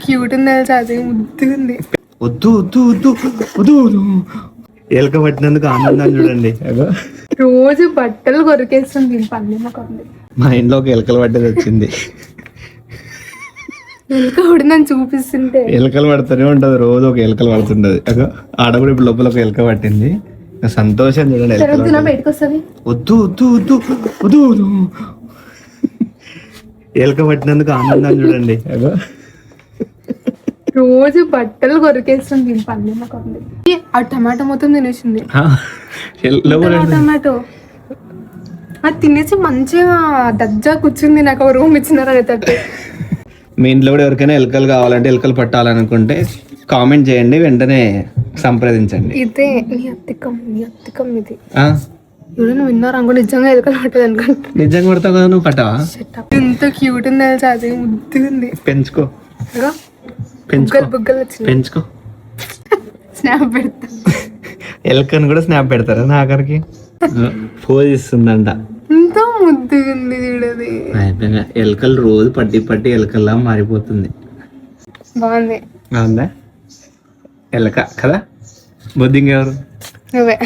Cute ఉంది తెలుసా, అది ముద్దుంది. వద్దు వద్దు వద్దు వద్దు వద్దు. ఎలక పట్టినందుకు ఆనందాన్ని చూడండి. రోజు బట్టలు కొరికేస్తుంది దీని పల్లె మొక్కలు. మా ఇంట్లో ఒక ఎలకలు పట్టేది వచ్చింది. ఎలుక పడిందని చూపిస్తుంటే ఎలకలు పడుతూనే ఉంటది, రోజు ఒక ఎలకలు పడుతుంటది. ఆడ కూడా ఇప్పుడు లోపల ఒక ఎలక పట్టింది. సంతోషం చూడండి. బయటకు వస్తుంది. వద్దు వద్దు వద్దు వద్దు వద్దు. ఎలక పట్టినందుకు ఆనందాన్ని చూడండి. రోజు బట్టలు కొరికేస్తుంది దీని పల్లె మొక్కలు. ఆ టమాటో మొత్తం తినేసింది. టమాటో అది తినేసి మంచిగా దజ్జా కూర్చుంది. నాకు ఒక రూమ్ ఇచ్చినారు అనేటట్టు. మీ ఇంట్లో కూడా ఎవరికైనా ఎలకలు కావాలంటే, ఎలకలు పట్టాలనుకుంటే కామెంట్ చేయండి, వెంటనే సంప్రదించండి. ఇదే నీ అత్తికం ఇది. ఎవరైనా విన్నారు అనుకో, నిజంగా ఎలకలు పట్టదు అనుకుంటా. నిజంగా పడతావు కదా నువ్వు, పట్టవా? ఎంత క్యూట్ ఉంది తెలుసా, అది ముద్దుంది. పెంచుకో బుగ్గలు వచ్చింది. పెంచుకో. స్నాప్ పెడతా. ఎలకను కూడా స్నాప్ పెడతారా నా ఆఖరికి? ఫోజ్ ఇస్తుందంట. ఎంత ముద్దుంది చూడది. ఎలకలు రోజు పట్టి పట్టి ఎలకల్లా మారిపోతుంది. బాగుంది. బాగుందా? ఎలక కదా. బొద్దింగ్ ఎవరు? నువ్వే.